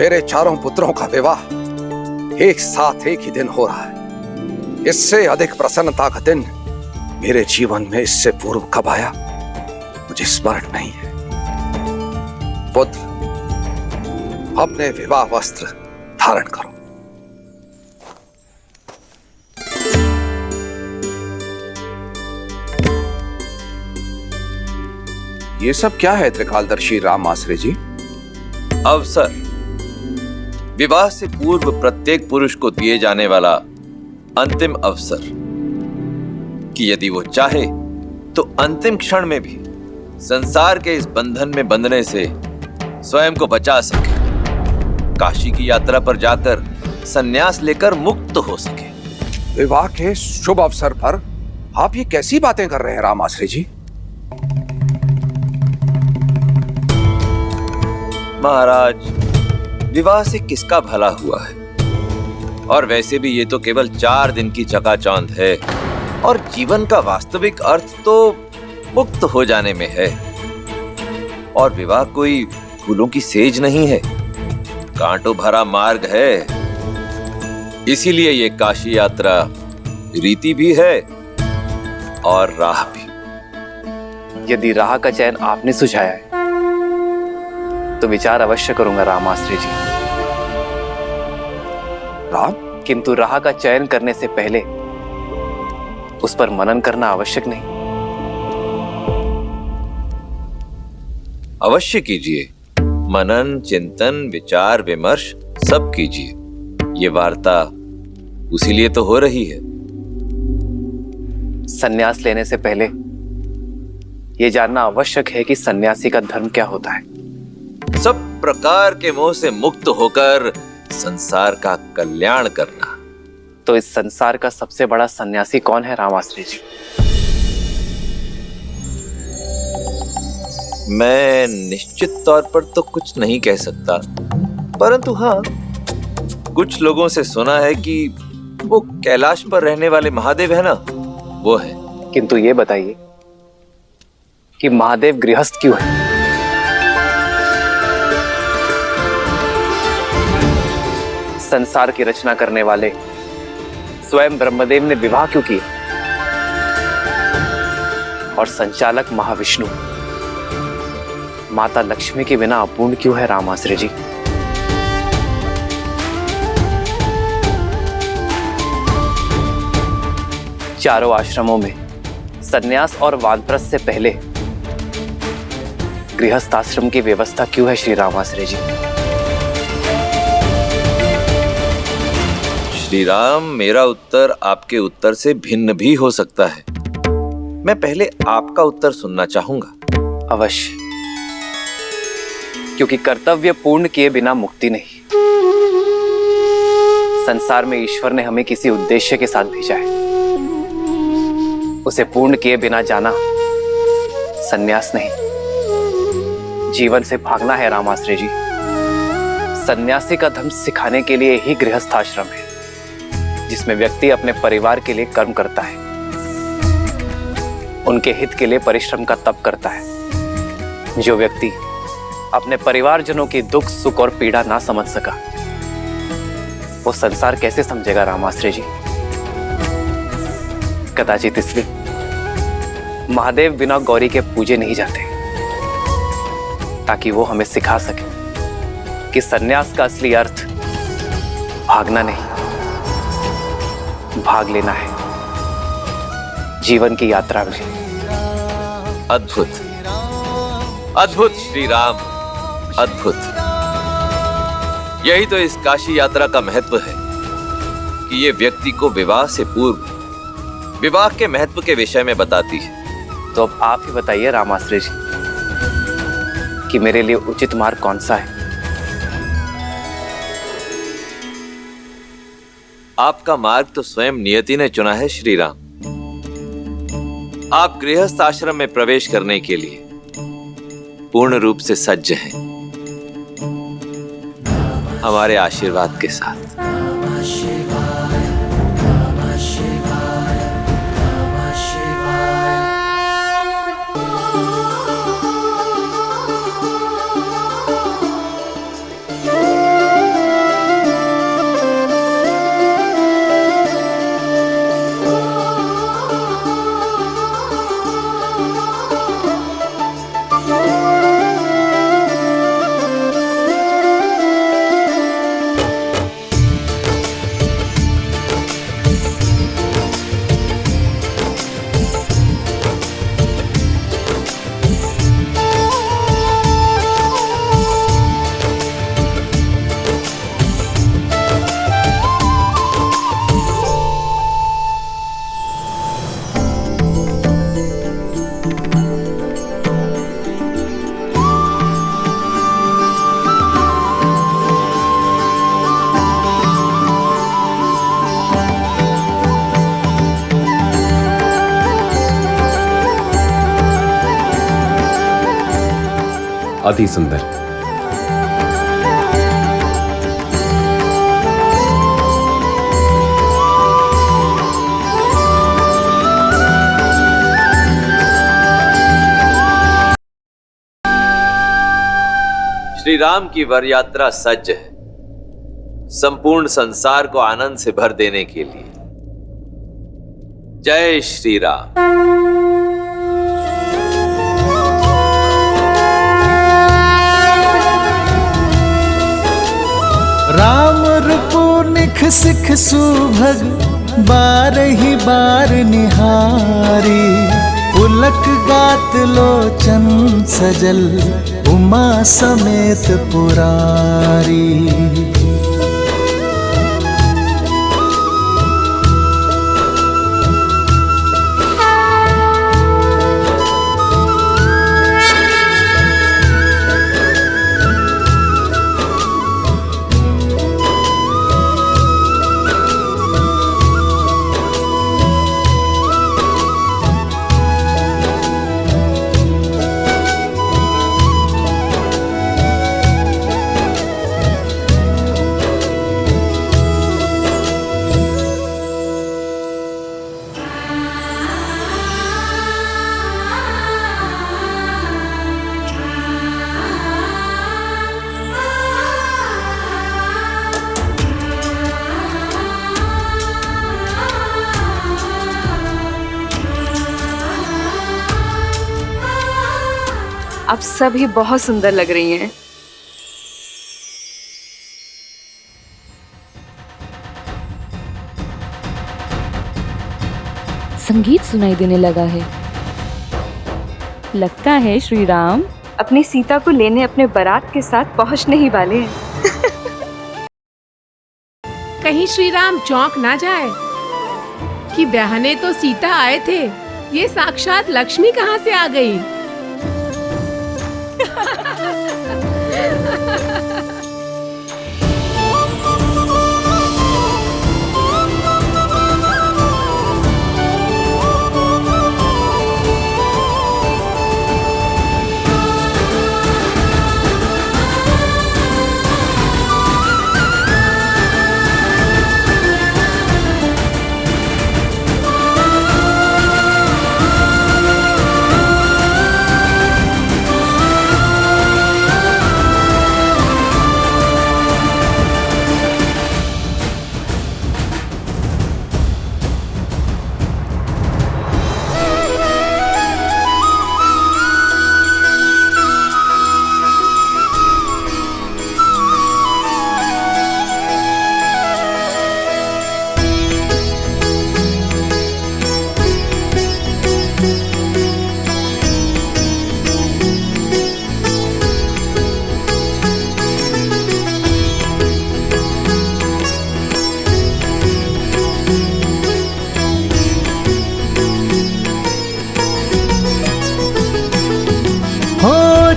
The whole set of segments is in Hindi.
मेरे चारों पुत्रों का विवाह एक साथ एक ही दिन हो रहा है। इससे अधिक प्रसन्नता का दिन मेरे जीवन में इससे पूर्व कब आया मुझे स्मरण नहीं है। पुत्र, अपने विवाह वस्त्र धारण करो। ये सब क्या है त्रिकालदर्शी राम आश्रय जी? अवसर, विवाह से पूर्व प्रत्येक पुरुष को दिए जाने वाला अंतिम अवसर कि यदि वो चाहे तो अंतिम क्षण में भी संसार के इस बंधन में बंधने से स्वयं को बचा सके, काशी की यात्रा पर जाकर संन्यास लेकर मुक्त हो सके। विवाह के शुभ अवसर पर आप ये कैसी बातें कर रहे हैं राम आश्रय जी? महाराज, विवाह से किसका भला हुआ है? और वैसे भी ये तो केवल 4 दिन की चकाचौंध है और जीवन का वास्तविक अर्थ तो मुक्त हो जाने में है। और विवाह कोई फूलों की सेज नहीं है, कांटों भरा मार्ग है। इसीलिए ये काशी यात्रा रीति भी है और राह भी। यदि राह का चयन आपने सुझाया है तो विचार अवश्य करूंगा रामाश्री जी। राम, किंतु राह का चयन करने से पहले उस पर मनन करना आवश्यक नहीं? अवश्य कीजिए। मनन, चिंतन, विचार विमर्श सब कीजिए। ये वार्ता उसी लिए तो हो रही है। सन्यास लेने से पहले यह जानना आवश्यक है कि सन्यासी का धर्म क्या होता है। सब प्रकार के मोह से मुक्त होकर संसार का कल्याण करना। तो इस संसार का सबसे बड़ा सन्यासी कौन है रामाश्री जी? मैं निश्चित तौर पर तो कुछ नहीं कह सकता, परंतु हाँ, कुछ लोगों से सुना है कि वो कैलाश पर रहने वाले महादेव है ना, वो है। किंतु ये बताइए कि महादेव गृहस्थ क्यों है? संसार की रचना करने वाले स्वयं ब्रह्मदेव ने विवाह क्यों किया? और संचालक महाविष्णु माता लक्ष्मी के बिना अपूर्ण क्यों है रामाश्रय जी? चारों आश्रमों में सन्यास और वानप्रस्थ से पहले गृहस्थ आश्रम की व्यवस्था क्यों है श्री रामाश्रय जी? श्री राम, मेरा उत्तर आपके उत्तर से भिन्न भी हो सकता है। मैं पहले आपका उत्तर सुनना चाहूंगा। अवश्य, क्योंकि कर्तव्य पूर्ण किए बिना मुक्ति नहीं। संसार में ईश्वर ने हमें किसी उद्देश्य के साथ भेजा है, उसे पूर्ण किए बिना जाना सन्यास नहीं, जीवन से भागना है रामाश्रय जी। सन्यासी का धर्म सिखाने के लिए ही गृहस्थ आश्रम है, जिसमें व्यक्ति अपने परिवार के लिए कर्म करता है, उनके हित के लिए परिश्रम का तप करता है। जो व्यक्ति अपने परिवारजनों की दुख, सुख और पीड़ा ना समझ सका, वो संसार कैसे समझेगा रामाश्रय जी? कदाचित इसलिए महादेव बिना गौरी के पूजे नहीं जाते, ताकि वो हमें सिखा सके कि सन्यास का असली अर्थ भागना नहीं, भाग लेना है जीवन की यात्रा में। अद्भुत, अद्भुत श्री राम, अद्भुत। यही तो इस काशी यात्रा का महत्व है कि ये व्यक्ति को विवाह से पूर्व विवाह के महत्व के विषय में बताती है। तो अब आप ही बताइए रामाश्रय जी कि मेरे लिए उचित मार्ग कौन सा है? आपका मार्ग तो स्वयं नियति ने चुना है श्री राम। आप गृहस्थ आश्रम में प्रवेश करने के लिए पूर्ण रूप से सज्ज हैं, हमारे आशीर्वाद के साथ। अति सुंदर। श्री राम की वर यात्रा सज्ज है संपूर्ण संसार को आनंद से भर देने के लिए। जय श्री राम। राम रूपो निख सिख सुभग बार ही बार निहारी। पुलक गात लोचन सजल उमा समेत पुरारी। आप सभी बहुत सुंदर लग रही हैं। संगीत सुनाई देने लगा है। लगता है श्री राम अपनी सीता को लेने अपने बारात के साथ पहुंचने ही वाले हैं। कहीं श्री राम चौंक ना जाए कि ब्याहने तो सीता आए थे, ये साक्षात लक्ष्मी कहाँ से आ गई।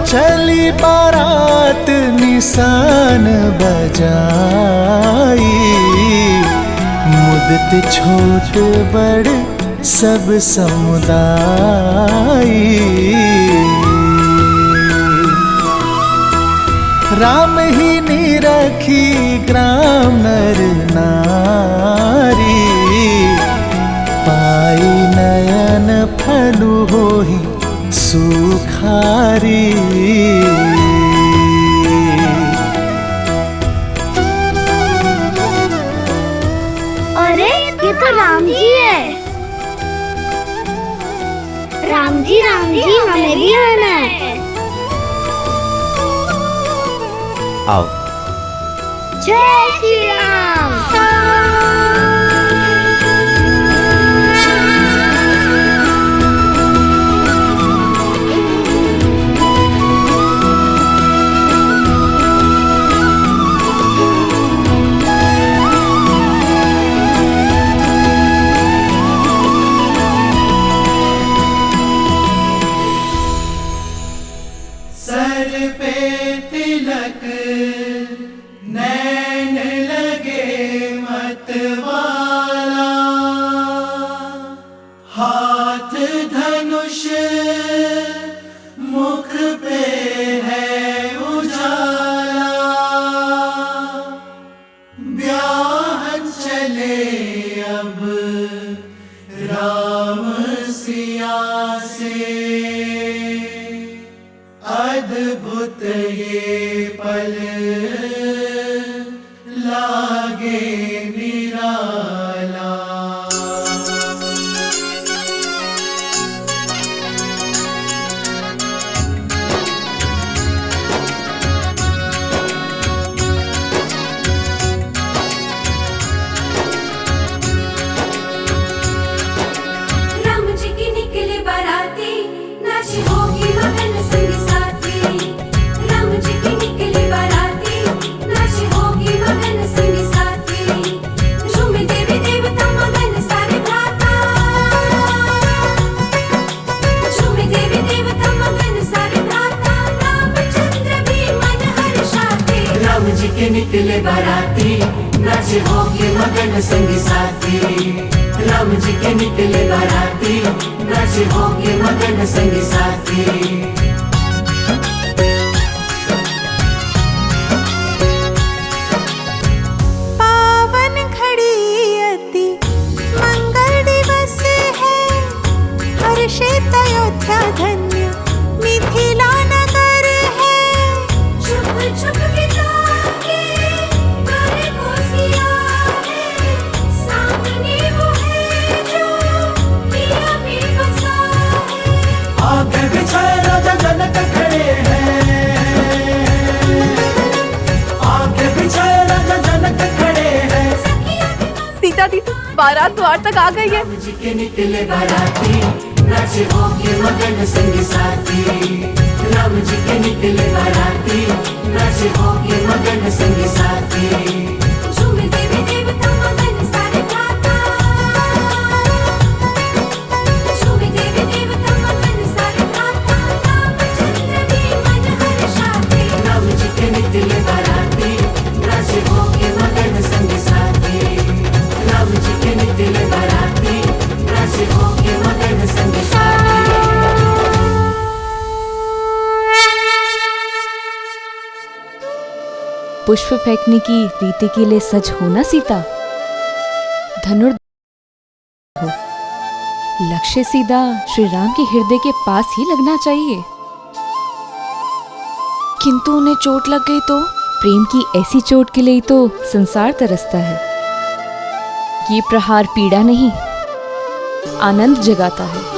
चली बारात निशान बजाई। मुदत छोट बड़ सब समुदाय। राम ही निरखी ग्राम नर नारी। पाई नयन फलु होहि सुखारी। अरे ये तो राम जी है। राम जी हमें भी आना है। आओ। जय श्री राम। सर पे तिलक नैन लगे मतवाला। हाथ धनुष मुख पे है निकले बाराती, नाचे होके मगन संगी साथी। राम जी के निकले बाराती, नाचे होके मगन संगी साथी। अयोध्या धन्य मिथिला नगर है। छुप छुप के जाके करे कोसिया है, सामने वो है जो पिया में बसा है। आगे बिछाए राजा जनक खड़े हैं, आगे बिछाए राजा जनक खड़े हैं। सीता दी बारात द्वार तक आ गई है। राम जी के निकले बाराती, नाचे होके मगन संगी साथी। राम जी के निकले बाराती, नाचे होके मगन संगी साथी। झूमे देवी देवता मगन सारे गाता, झूमे देवी देवता मगन सारे गाता। रामचंद्र भी मन हर्षाते, राम जी के निकले बाराती, नाचे होके मगन संगी साथी। राम जी के निकले बाराती, नाचे होके मगन संगी साथी। पुष्प फेंकने की रीति के लिए सज हो ना सीता, धनुर हो। लक्ष्य सीधा श्री राम के हृदय के पास ही लगना चाहिए। किंतु उन्हें चोट लग गई तो? प्रेम की ऐसी चोट के लिए तो संसार तरसता है। ये प्रहार पीड़ा नहीं, आनंद जगाता है।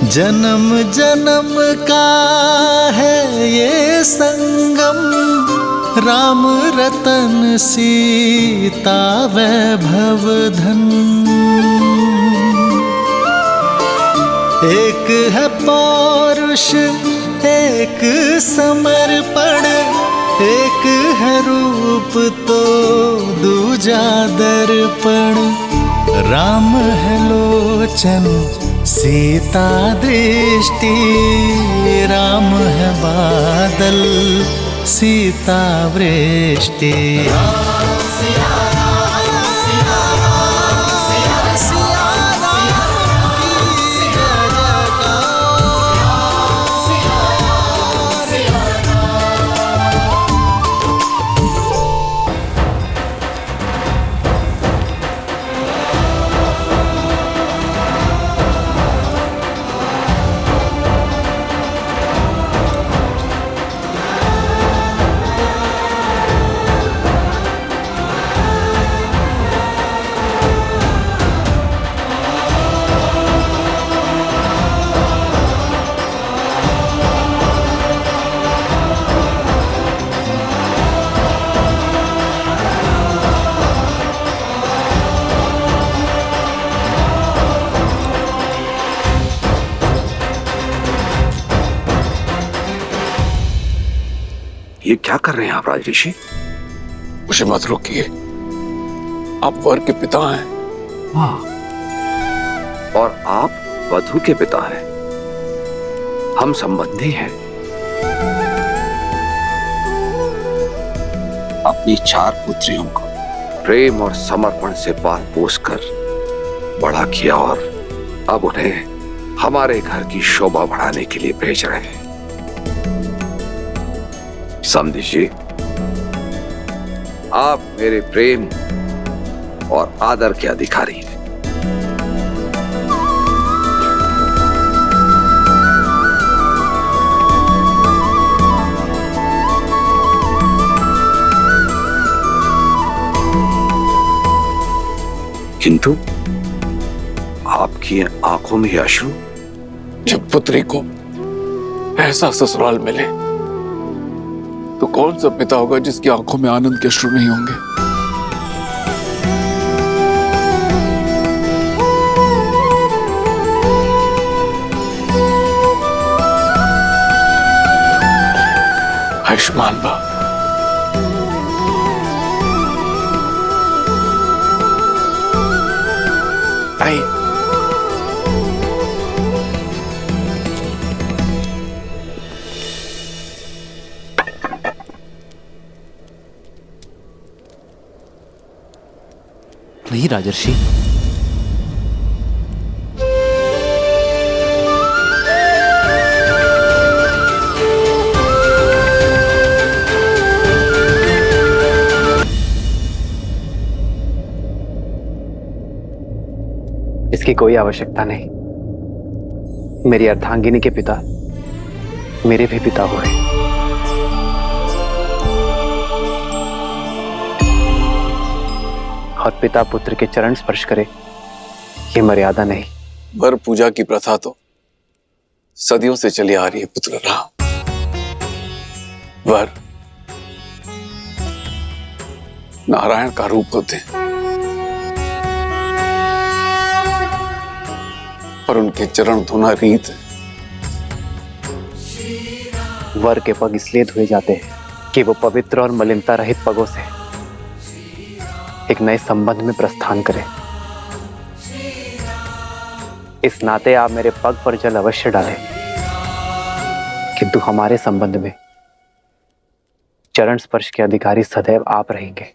जन्म जन्म का है ये संगम, राम रतन सीता वैभव धन। एक है पौरुष एक समर्पण, एक है रूप तो दूजा दर्पण। राम है लोचन सीता दृष्टि, राम है बादल सीता वृष्टि। ये क्या कर रहे हैं आप राजऋषि? मुझे मत रोकिए, आप वर के पिता हैं। हाँ, और आप वधू के पिता हैं। हम संबंधी हैं। अपनी 4 पुत्रियों को प्रेम और समर्पण से पाल पोस कर बड़ा किया और अब उन्हें हमारे घर की शोभा बढ़ाने के लिए भेज रहे हैं। समझी जी, आप मेरे प्रेम और आदर के अधिकारी हैं। किंतु आपकी आंखों में अश्रु। जब पुत्री को ऐसा ससुराल मिले तो कौन सा पिता होगा जिसकी आंखों में आनंद के अश्रु नहीं होंगे। आयुष्मान बा। आई नहीं राजर्षि, इसकी कोई आवश्यकता नहीं। मेरी अर्धांगिनी के पिता मेरे भी पिता हुए। और पिता पुत्र के चरण स्पर्श करे, ये मर्यादा नहीं। वर पूजा की प्रथा तो सदियों से चली आ रही है पुत्र राम। वर नारायण का रूप होते हैं, पर उनके चरण धोना रीत है। वर के पग इसलिए धोए जाते हैं कि वो पवित्र और मलिनता रहित पगों से एक नए संबंध में प्रस्थान करें। इस नाते आप मेरे पग पर जल अवश्य डालें, किंतु हमारे संबंध में चरण स्पर्श के अधिकारी सदैव आप रहेंगे।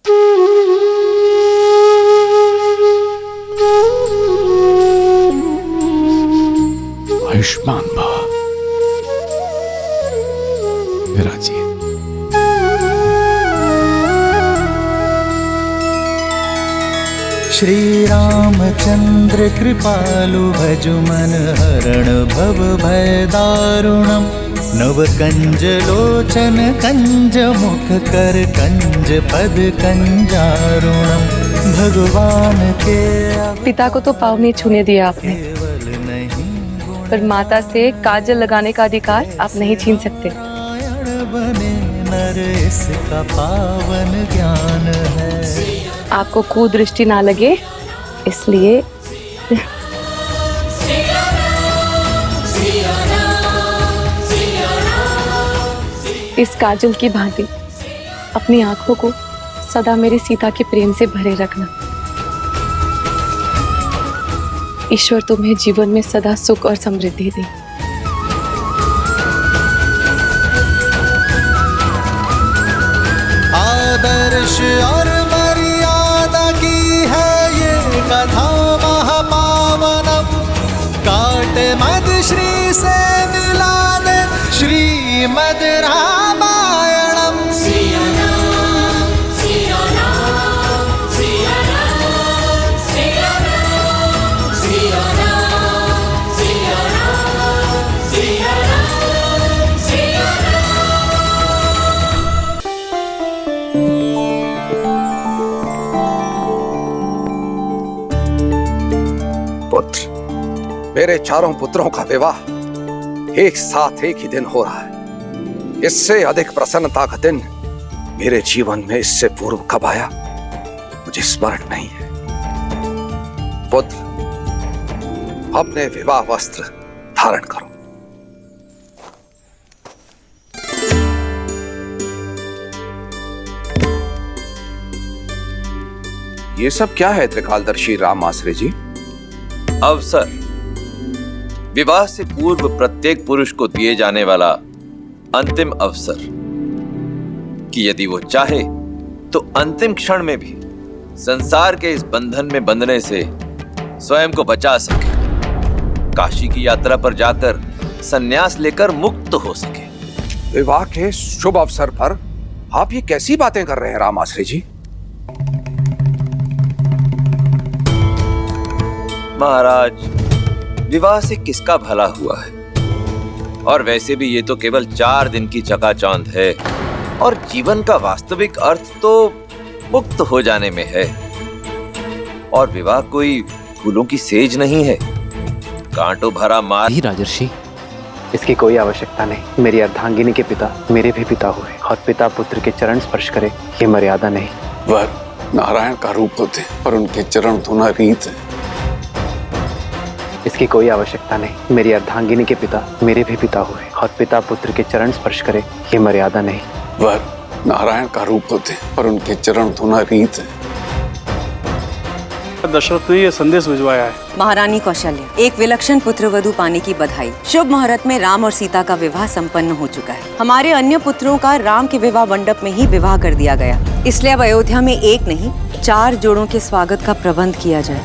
आयुष्मान भव मेरा जी। श्री रामचंद्र कृपालु भजु मन हरण भव भय दारुणम। नव कंज लोचन कंज मुख कर कंज पद कंजारुणम। भगवान के पिता को तो पाँव नहीं छूने दिया आपने, पर माता से काजल लगाने का अधिकार आप नहीं छीन सकते। बने नर इसका पावन ज्ञान है। आपको कुदृष्टि ना लगे इसलिए इस काजल की भांति अपनी आंखों को सदा मेरी सीता के प्रेम से भरे रखना। ईश्वर तुम्हें जीवन में सदा सुख और समृद्धि दे। आदर्श और मर्यादा की है ये कथा महापावनम। काट मद श्री से मिला दे श्रीमद रामायणम। पुत्र, मेरे चारों पुत्रों का विवाह एक साथ एक ही दिन हो रहा है। इससे अधिक प्रसन्नता का दिन मेरे जीवन में इससे पूर्व कब आया मुझे स्मरण नहीं है। पुत्र, अपने विवाह वस्त्र धारण करो। ये सब क्या है त्रिकालदर्शी राम आश्रय जी? अवसर, विवाह से पूर्व प्रत्येक पुरुष को दिए जाने वाला अंतिम अवसर कि यदि वो चाहे तो अंतिम क्षण में भी संसार के इस बंधन में बंधने से स्वयं को बचा सके, काशी की यात्रा पर जाकर संन्यास लेकर मुक्त हो सके। विवाह के शुभ अवसर पर आप ये कैसी बातें कर रहे हैं राम आश्रय जी? महाराज, विवाह से किसका भला हुआ है? और वैसे भी ये तो केवल 4 दिन की चकाचौंध है और जीवन का वास्तविक अर्थ तो मुक्त हो जाने में है। और विवाह कोई फूलों की सेज नहीं है, कांटों भरा मार्ग। नहीं राजर्षि, इसकी कोई आवश्यकता नहीं। मेरी अर्धांगिनी के पिता मेरे भी पिता हुए, और पिता पुत्र के चरण स्पर्श करे, ये मर्यादा नहीं। वर नारायण का रूप होते हैं, पर उनके चरण धोना रीत है। इसकी कोई आवश्यकता नहीं। मेरी अर्धांगिनी के पिता मेरे भी पिता हुए, और पिता पुत्र के चरण स्पर्श करे, ये मर्यादा नहीं। वर नारायण का रूप होते हैं और उनके चरण धोना रीत है। दशरथ ने ये संदेश भिजवाया है। महारानी कौशल्या, एक विलक्षण पुत्रवधू पाने की बधाई। शुभ मुहूर्त में राम और सीता का विवाह संपन्न हो चुका है। हमारे अन्य पुत्रों का राम के विवाह मंडप में ही विवाह कर दिया गया, इसलिए अब अयोध्या में एक नहीं 4 जोड़ों के स्वागत का प्रबंध किया जाए।